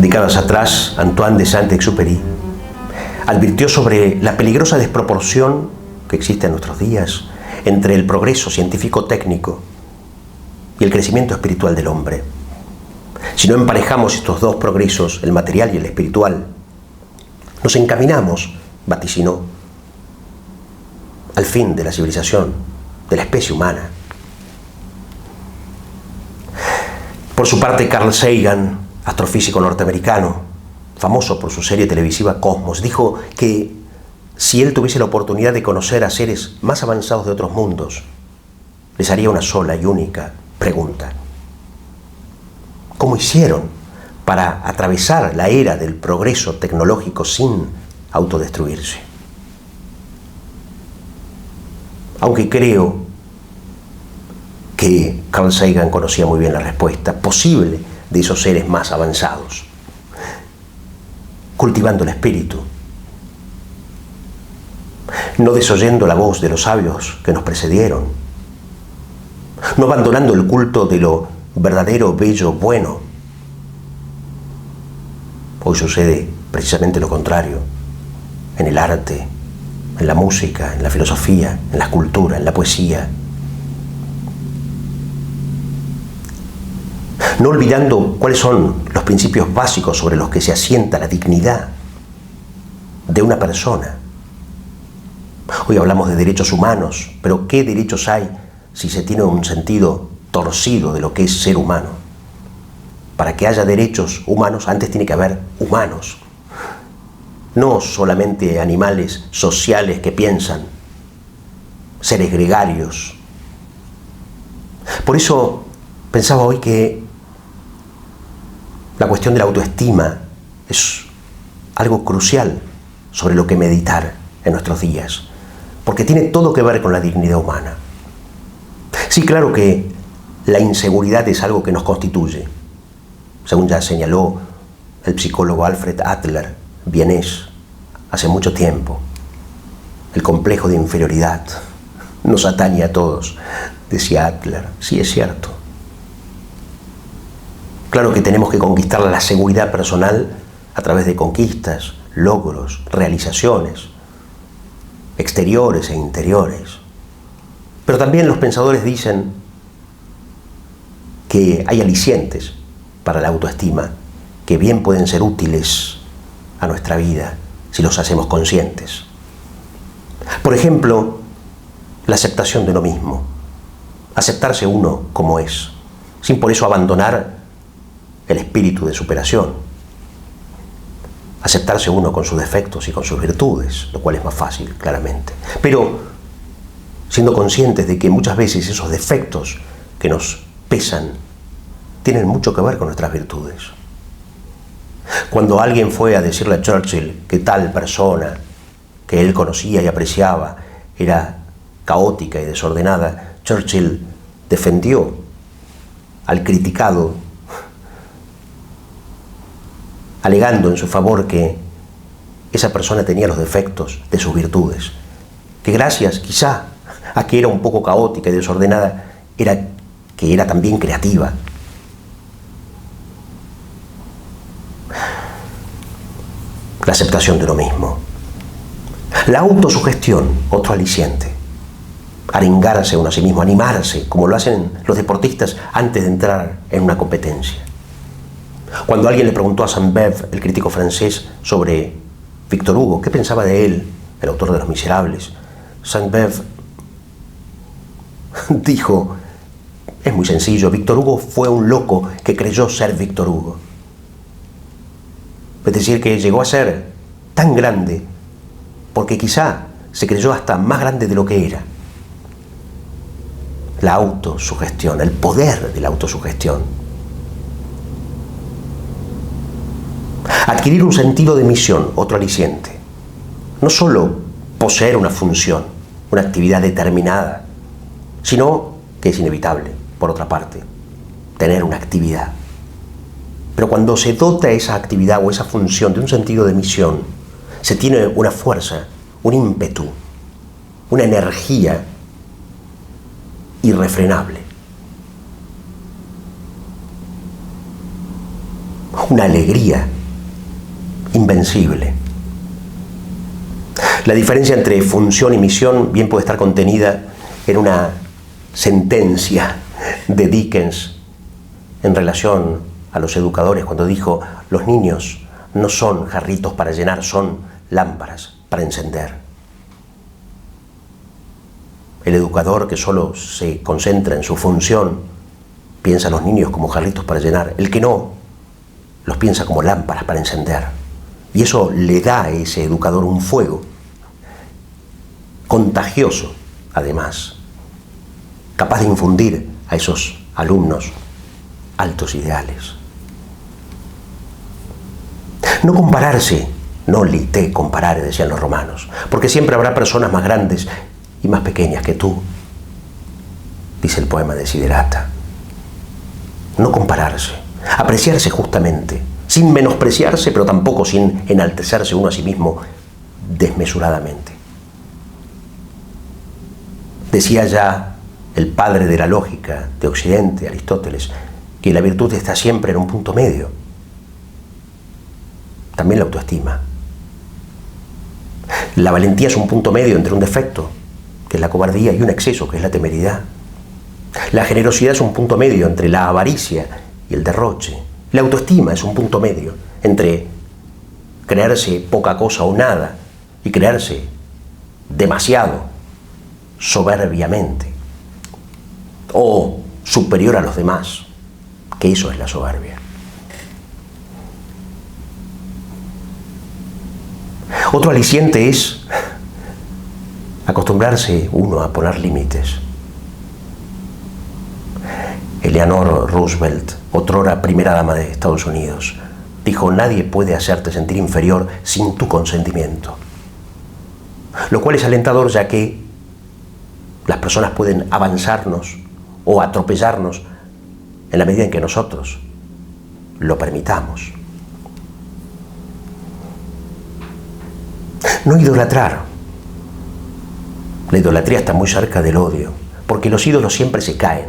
Décadas atrás, Antoine de Saint-Exupéry advirtió sobre la peligrosa desproporción que existe en nuestros días entre el progreso científico-técnico y el crecimiento espiritual del hombre. Si no emparejamos estos dos progresos, el material y el espiritual, nos encaminamos, vaticinó, al fin de la civilización, de la especie humana. Por su parte, Carl Sagan, astrofísico norteamericano, famoso por su serie televisiva Cosmos, dijo que si él tuviese la oportunidad de conocer a seres más avanzados de otros mundos, les haría una sola y única pregunta: ¿cómo hicieron para atravesar la era del progreso tecnológico sin autodestruirse? Aunque creo que Carl Sagan conocía muy bien la respuesta posible de esos seres más avanzados: cultivando el espíritu, no desoyendo la voz de los sabios que nos precedieron, no abandonando el culto de lo verdadero, bello, bueno. Hoy sucede precisamente lo contrario, en el arte, en la música, en la filosofía, en la escultura, en la poesía. No olvidando cuáles son los principios básicos sobre los que se asienta la dignidad de una persona. Hoy hablamos de derechos humanos, pero ¿qué derechos hay si se tiene un sentido torcido de lo que es ser humano? Para que haya derechos humanos, antes tiene que haber humanos. No solamente animales sociales que piensan, seres gregarios. Por eso pensaba hoy que la cuestión de la autoestima es algo crucial sobre lo que meditar en nuestros días, porque tiene todo que ver con la dignidad humana. Sí, claro que la inseguridad es algo que nos constituye, según ya señaló el psicólogo Alfred Adler, vienés, hace mucho tiempo. El complejo de inferioridad nos atañe a todos, decía Adler. Sí, es cierto. Claro que tenemos que conquistar la seguridad personal a través de conquistas, logros, realizaciones, exteriores e interiores. Pero también los pensadores dicen que hay alicientes para la autoestima que bien pueden ser útiles a nuestra vida si los hacemos conscientes. Por ejemplo, la aceptación de uno mismo, aceptarse uno como es, sin por eso abandonar el espíritu de superación. Aceptarse uno con sus defectos y con sus virtudes, lo cual es más fácil, claramente. Pero siendo conscientes de que muchas veces esos defectos que nos pesan tienen mucho que ver con nuestras virtudes. Cuando alguien fue a decirle a Churchill que tal persona que él conocía y apreciaba era caótica y desordenada, Churchill defendió al criticado, alegando en su favor que esa persona tenía los defectos de sus virtudes, que gracias quizá a que era un poco caótica y desordenada, era que era también creativa. La aceptación de uno mismo. La autosugestión, otro aliciente. Arengarse uno a sí mismo, animarse, como lo hacen los deportistas antes de entrar en una competencia. Cuando alguien le preguntó a Sainte-Beuve, el crítico francés, sobre Victor Hugo, ¿qué pensaba de él, el autor de Los Miserables?, Sainte-Beuve dijo: es muy sencillo, Victor Hugo fue un loco que creyó ser Victor Hugo. Es decir, que llegó a ser tan grande porque quizá se creyó hasta más grande de lo que era. La autosugestión, el poder de la autosugestión. Adquirir un sentido de misión, otro aliciente. No solo poseer una función, una actividad determinada, sino que es inevitable, por otra parte, tener una actividad. Pero cuando se dota esa actividad o esa función de un sentido de misión, se tiene una fuerza, un ímpetu, una energía irrefrenable. una alegría invencible. La diferencia entre función y misión bien puede estar contenida en una sentencia de Dickens en relación a los educadores cuando dijo: los niños no son jarritos para llenar, son lámparas para encender. El educador que solo se concentra en su función piensa a los niños como jarritos para llenar. El que no, los piensa como lámparas para encender. Y eso le da a ese educador un fuego contagioso, además, capaz de infundir a esos alumnos altos ideales. No compararse, no lite comparare, decían los romanos, porque siempre habrá personas más grandes y más pequeñas que tú, dice el poema de Desiderata. No compararse, apreciarse justamente, sin menospreciarse, pero tampoco sin enaltecerse uno a sí mismo desmesuradamente. Decía ya el padre de la lógica de Occidente, Aristóteles, que la virtud está siempre en un punto medio. También la autoestima. La valentía es un punto medio entre un defecto, que es la cobardía, y un exceso, que es la temeridad. La generosidad es un punto medio entre la avaricia y el derroche. La autoestima es un punto medio entre creerse poca cosa o nada y creerse demasiado, soberbiamente, o superior a los demás, que eso es la soberbia. Otro aliciente es acostumbrarse uno a poner límites. Eleanor Roosevelt, otrora primera dama de Estados Unidos, dijo: nadie puede hacerte sentir inferior sin tu consentimiento. Lo cual es alentador, ya que las personas pueden avanzarnos o atropellarnos en la medida en que nosotros lo permitamos. No idolatrar. La idolatría está muy cerca del odio, porque los ídolos siempre se caen.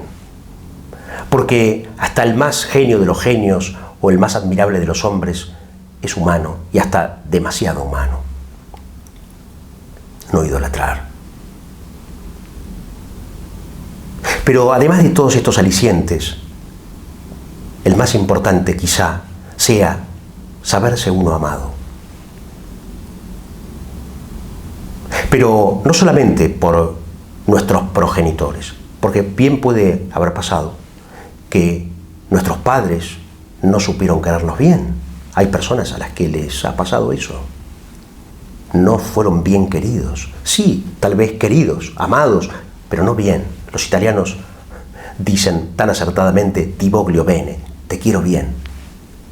Porque hasta el más genio de los genios o el más admirable de los hombres es humano, y hasta demasiado humano. No idolatrar. Pero además de todos estos alicientes, el más importante quizá sea saberse uno amado. Pero no solamente por nuestros progenitores, porque bien puede haber pasado que nuestros padres no supieron querernos bien. Hay personas a las que les ha pasado eso. No fueron bien queridos. Sí, tal vez queridos, amados, pero no bien. Los italianos dicen tan acertadamente ti voglio bene, te quiero bien,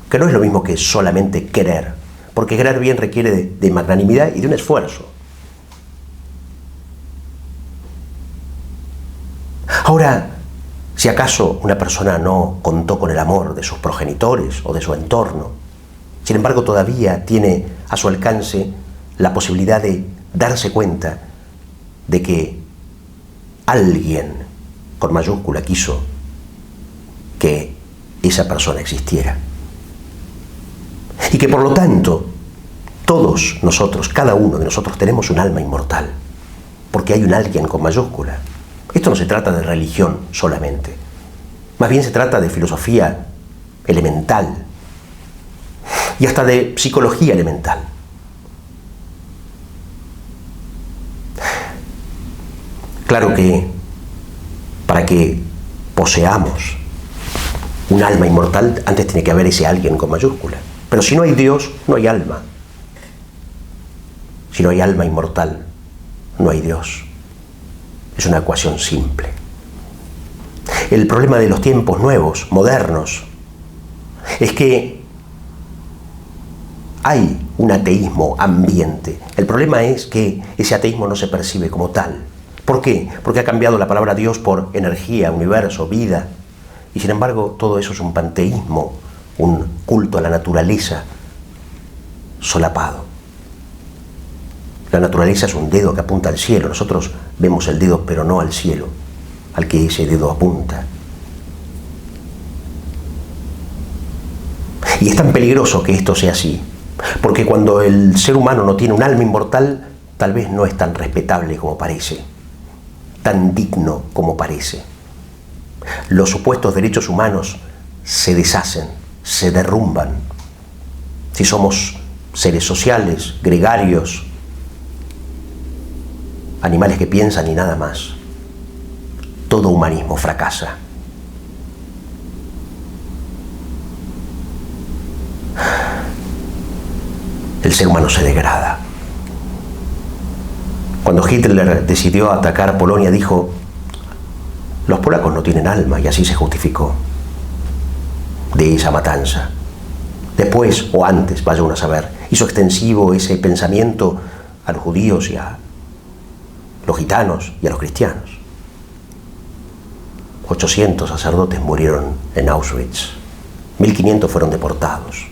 que no es lo mismo que solamente querer, porque querer bien requiere de magnanimidad y de un esfuerzo. Ahora, si acaso una persona no contó con el amor de sus progenitores o de su entorno, sin embargo todavía tiene a su alcance la posibilidad de darse cuenta de que alguien con mayúscula quiso que esa persona existiera. Y que por lo tanto, todos nosotros, cada uno de nosotros, tenemos un alma inmortal, porque hay un alguien con mayúscula. Esto no se trata de religión solamente, más bien se trata de filosofía elemental y hasta de psicología elemental. Claro que para que poseamos un alma inmortal, antes tiene que haber ese alguien con mayúscula. Pero si no hay Dios, no hay alma. Si no hay alma inmortal, no hay Dios. Es una ecuación simple. El problema de los tiempos nuevos, modernos, es que hay un ateísmo ambiente. El problema es que ese ateísmo no se percibe como tal. ¿Por qué? Porque ha cambiado la palabra Dios por energía, universo, vida. Y sin embargo, todo eso es un panteísmo, un culto a la naturaleza solapado. La naturaleza es un dedo que apunta al cielo. Nosotros vemos el dedo, pero no al cielo, al que ese dedo apunta. Y es tan peligroso que esto sea así, porque cuando el ser humano no tiene un alma inmortal, tal vez no es tan respetable como parece, tan digno como parece. Los supuestos derechos humanos se deshacen, se derrumban. Si somos seres sociales, gregarios, animales que piensan y nada más, todo humanismo fracasa. El ser humano se degrada. Cuando Hitler decidió atacar Polonia, dijo: los polacos no tienen alma, y así se justificó de esa matanza. Después, o antes, vaya uno a saber, hizo extensivo ese pensamiento a los judíos y a los gitanos y a los cristianos. 800 sacerdotes murieron en Auschwitz, 1500 fueron deportados,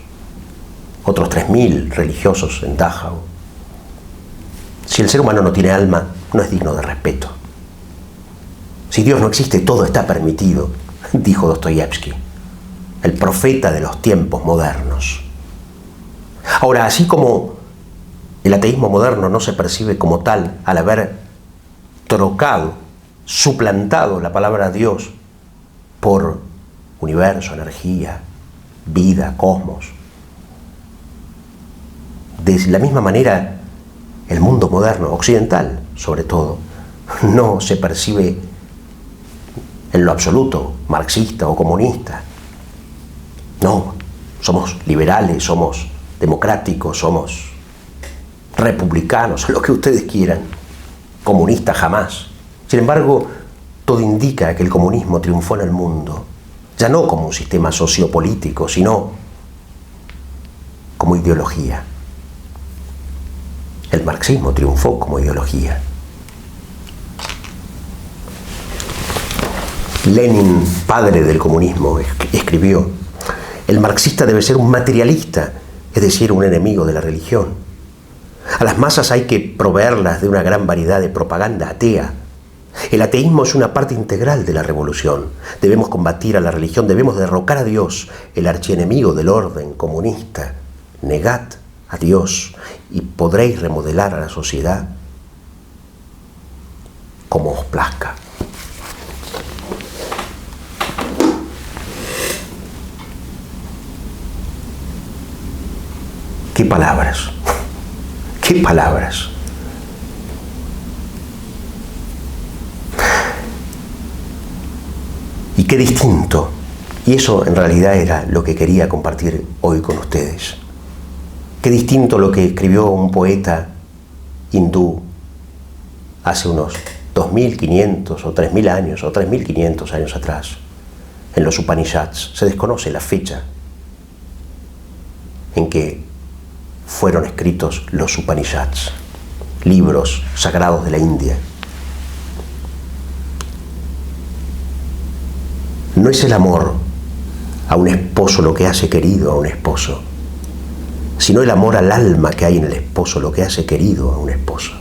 otros 3000 religiosos en Dachau. Si el ser humano no tiene alma, no es digno de respeto. Si Dios no existe, todo está permitido, dijo Dostoyevsky, el profeta de los tiempos modernos. Ahora, así como el ateísmo moderno no se percibe como tal al haber trocado, suplantado la palabra Dios por universo, energía, vida, cosmos, de la misma manera el mundo moderno, occidental sobre todo, no se percibe en lo absoluto marxista o comunista. No, somos liberales, somos democráticos, somos republicanos, lo que ustedes quieran. Comunistas jamás. Sin embargo, todo indica que el comunismo triunfó en el mundo, ya no como un sistema sociopolítico, sino como ideología. El marxismo triunfó como ideología. Lenin, padre del comunismo, escribió: el marxista debe ser un materialista, es decir, un enemigo de la religión. A las masas hay que proveerlas de una gran variedad de propaganda atea. El ateísmo es una parte integral de la revolución. Debemos combatir a la religión, debemos derrocar a Dios, el archienemigo del orden comunista. Negad a Dios y podréis remodelar a la sociedad como os plazca. ¡Qué palabras! ¡Qué palabras! Y qué distinto. Y eso en realidad era lo que quería compartir hoy con ustedes. Qué distinto lo que escribió un poeta hindú hace unos 2500 o 3000 años o 3500 años atrás. En los Upanishads se desconoce la fecha en que fueron escritos los Upanishads, libros sagrados de la India. No es el amor a un esposo lo que hace querido a un esposo, sino el amor al alma que hay en el esposo lo que hace querido a un esposo.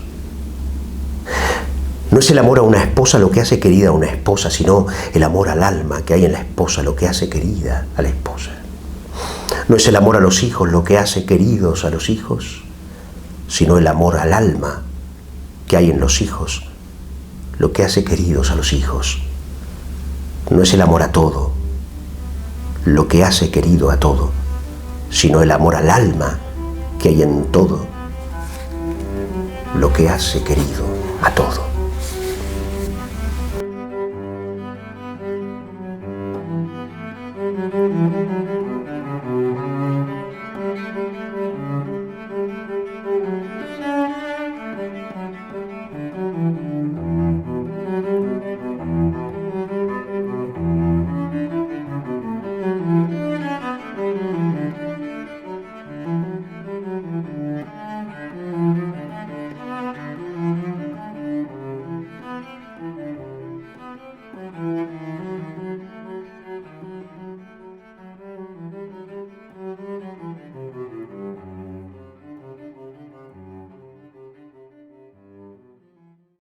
No es el amor a una esposa lo que hace querida a una esposa, sino el amor al alma que hay en la esposa lo que hace querida a la esposa. No es el amor a los hijos lo que hace queridos a los hijos, sino el amor al alma que hay en los hijos lo que hace queridos a los hijos. No es el amor a todo lo que hace querido a todo, sino el amor al alma que hay en todo lo que hace querido a todo.